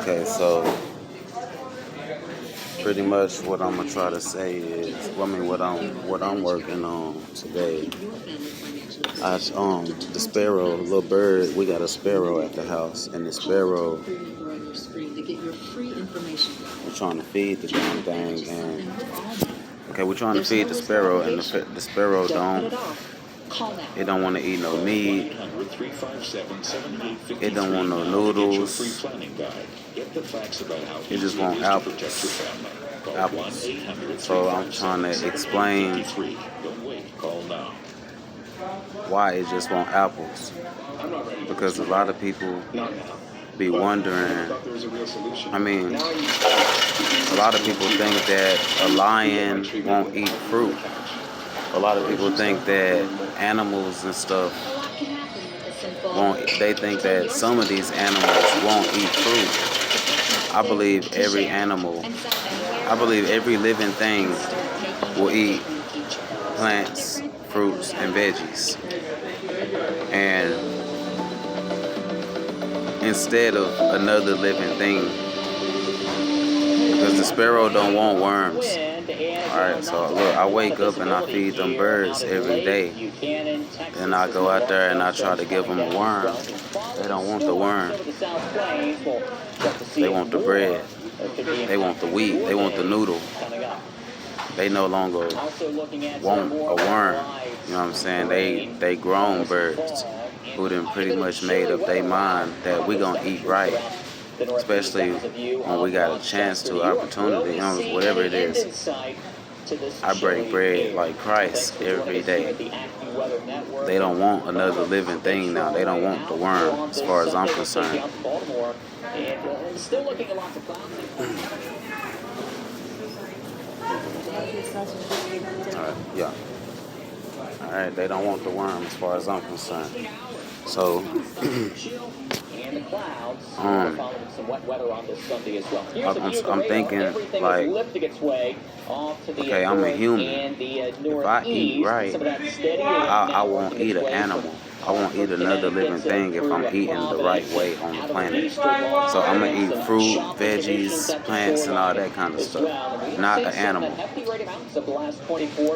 Okay, so pretty much what I'm gonna try to say is, what I'm working on today. The sparrow, little bird. We got a sparrow at the house, and the sparrow. We're trying to feed the damn thing, and we're trying to feed the sparrow, and the sparrow don't. It don't want to eat no meat. It don't want no noodles. It just want apples. So I'm trying to explain why it just want apples. Because a lot of people be wondering. A lot of people think that a lion won't eat fruit. A lot of people think that animals and stuff they think that some of these animals won't eat fruit. I believe every living thing will eat plants, fruits, and veggies. And instead of another living thing, because the sparrow don't want worms. Alright, so look, I wake up and I feed them birds every day. Then I go out there and I try to give them a worm. They don't want the worm. They want the bread. They want the wheat. They want the noodle. They no longer want a worm. You know what I'm saying? They grown birds who done pretty much made up their mind that we gonna eat right. Especially when we got a chance to, opportunity, whatever it is. I break bread like Christ every day. They don't want another living thing now. They don't want the worm, as far as I'm concerned. Alright, they don't want the worm, as far as I'm concerned. So, I'm thinking, like, okay, I'm a human. If I eat right, I won't eat an animal. I won't eat another living thing if I'm eating the right way on the planet. So I'm going to eat fruit, veggies, plants, and all that kind of stuff. Not an animal.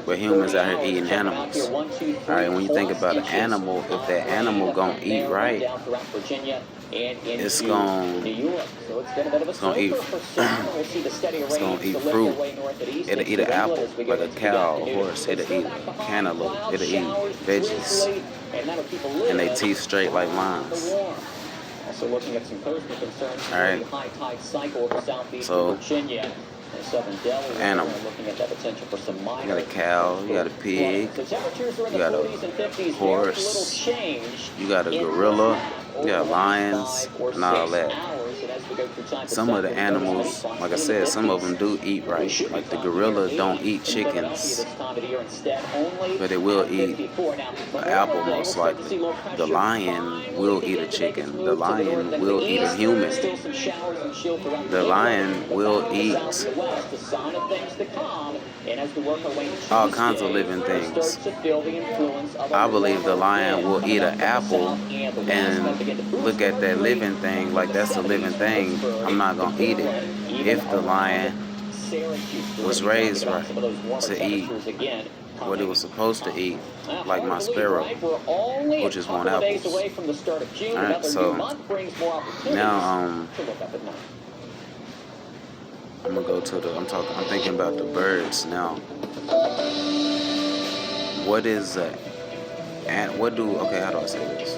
But humans out here eating animals. Alright, when you think about an animal, if that animal going to eat right, it's going to eat fruit. It'll eat an apple, like a cow, a horse. It'll eat cantaloupe. It'll eat veggies. And they teeth straight like lines. Also looking at some coastal concerns. All right. High tide cycle over southeast Virginia. Southern Delaware, animal. Looking at that potential for some minor. You got a cow, you got a pig, you got a horse, you got a gorilla, you got lions, and all that. Some of the animals, like I said, some of them do eat right. Like the gorilla don't eat chickens, but it will eat an apple most likely. The lion will eat a chicken. The lion will eat a human. The lion will eat all kinds of living things. I believe the lion will eat an apple and look at that living thing like that's a living thing. I'm not going to eat it. If the lion was raised right to eat what it was supposed to eat, like my sparrow, which is one apples. Alright, so now I'm gonna go to I'm thinking about the birds now. What is that? And how do I say this?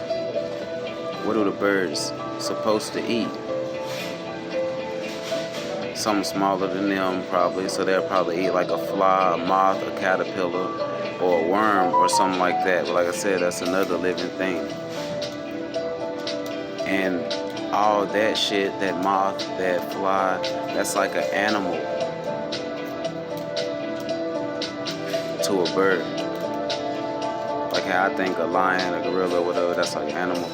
What are the birds supposed to eat? Something smaller than them probably, so they'll probably eat like a fly, a moth, a caterpillar, or a worm or something like that. But like I said, that's another living thing. And all that shit, that moth, that fly, that's like an animal to a bird. Like how I think a lion, a gorilla, whatever, that's like an animal.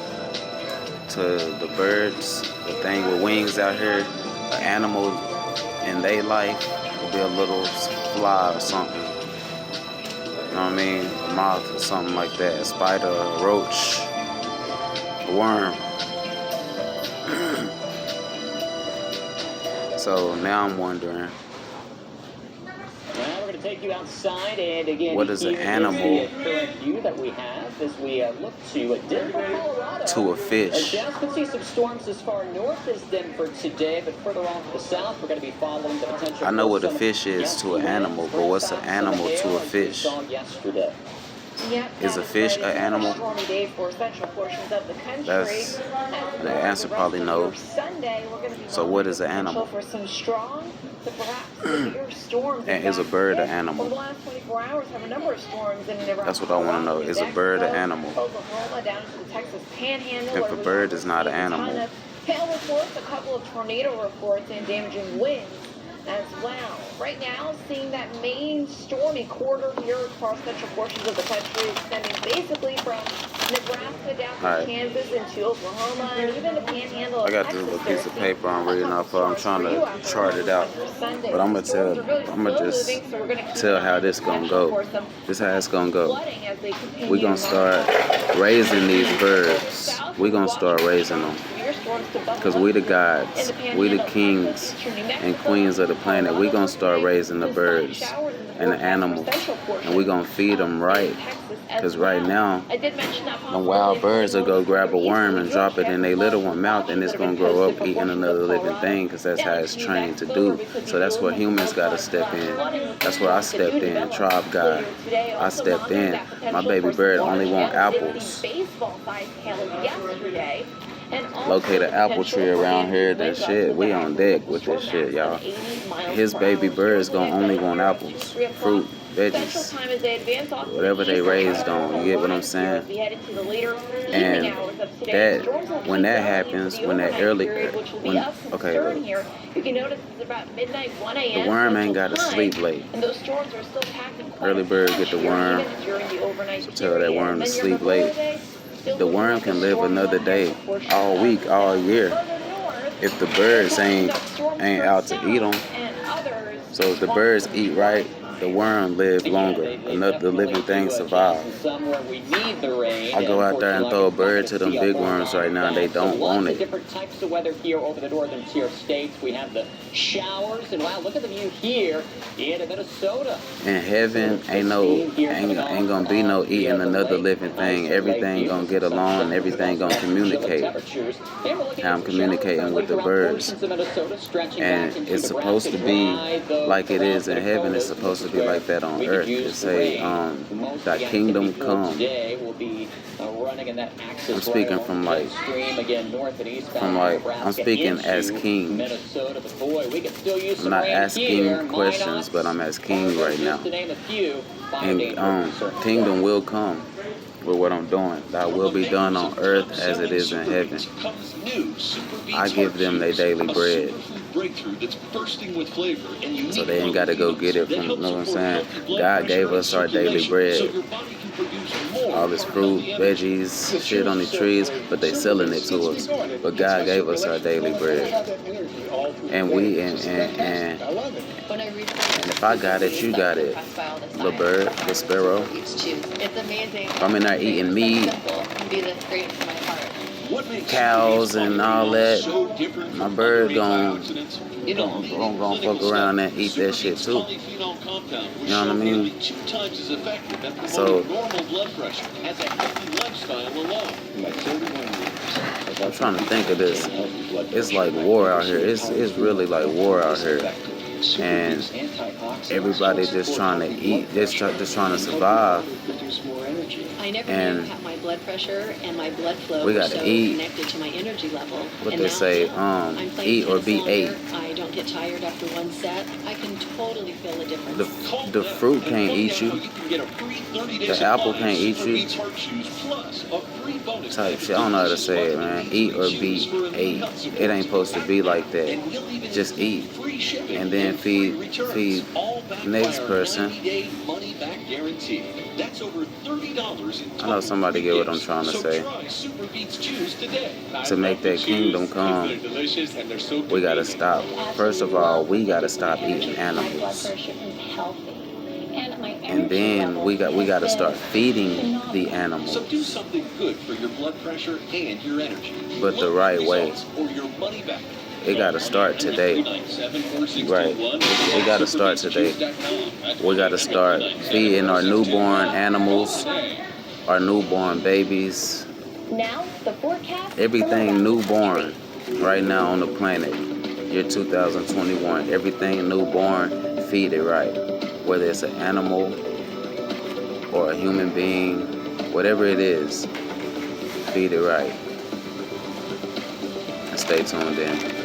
To the birds, the thing with wings out here, an animal in their life will be a little fly or something. You know what I mean? A moth or something like that. A spider, a roach, a worm. So now I'm wondering, Well, we're going to take you outside, and again, what is an animal current view that we have as we look to Denver, Colorado. to a fish? Jazz could see some storms as far north as Denver today, but further on to the south, we're going to be following the potential. I know what a fish is to an animal, but what's an animal to a fish? Yesterday. Is a fish an animal? That's the answer, probably no. So what is an animal? And is a bird an animal? That's what I want to know. Is a bird an animal? If a bird is not an animal, hail reports, a couple of tornado reports, and damaging winds as well. Right now, seeing that main stormy corridor here across central portions of the country, extending basically from Nebraska down to Kansas into Oklahoma, and even the Panhandle of I got this little piece of paper I'm reading off of. I'm trying to chart it out, but I'm gonna just tell how this gonna go. This how it's gonna go. We gonna start raising these birds. We gonna start raising them. Because we the gods, we the kings and queens of the planet. We gonna start raising the birds and the animals, and we gonna feed them right. Because right now, the wild birds will go grab a worm and drop it in their little one mouth, and it's gonna grow up eating another living thing, because that's how it's trained to do. So that's where humans gotta step in. That's where I stepped in, TribeGod. I stepped in. My baby bird only want apples. Locate an apple tree around here, then shit, we on deck with this shit, y'all. His baby birds gonna only want apples, fruit, veggies, whatever they raised on, you get what I'm saying? And that, when that happens, when that early, okay, look, the worm ain't gotta sleep late. Early bird get the worm, so tell that worm to sleep late. The worm can live another day, all week, all year, if the birds ain't out to eat them. So if the birds eat right, the worm live longer. Another living thing survive. I go out there and throw a bird to them big worms right now, and they don't want it. Different types of weather here over the northern tier states. We have the showers, and wow, look at the view here in Minnesota. In heaven, ain't gonna be no eating another living thing. Everything gonna get along, and everything gonna communicate. How I'm communicating with the birds, and it's supposed to be like it is in heaven. It's supposed to be like that on earth. It say, "Thy kingdom come." I'm speaking from like, I'm speaking as king. I'm not asking questions, but I'm as king right now. And kingdom will come with what I'm doing. Thy will be done on earth as it is in heaven. I give them their daily bread. So they ain't got to go get it from, you know what I'm saying? God gave us our daily bread. All this fruit, veggies, shit on the trees, but they selling it to us. But God gave us our daily bread. And if I got it, you got it. The bird, the sparrow. If I'm in there eating meat, cows and all that, my bird gonna fuck around and eat that shit too. You know what I mean? So I'm trying to think of this. It's like war out here. It's really like war out here. And everybody just trying to eat, just trying to survive. I never and have my blood pressure and my blood flow we gotta eat. Connected to my energy level. What they say, eat or be ate. I don't get tired after one set. I can totally feel the difference. The fruit can't eat you. The apple can't eat you. Type shit. I don't know how to say it, man. Eat or be ate. It ain't supposed to be like that. Just eat. And then feed next person. I know somebody get what I'm trying to say. To make that kingdom come, we gotta stop. First of all, we gotta stop eating animals. And then we gotta start feeding the animals. So do something good for your blood pressure and your energy. But the right way. Or your money back. it got to start today. Right. It got to start today. We got to start feeding our newborn animals, our newborn babies, Now, the forecast. everything newborn right now on the planet. Year 2021. Everything newborn, feed it right. Whether it's an animal or a human being, whatever it is, feed it right. And stay tuned in.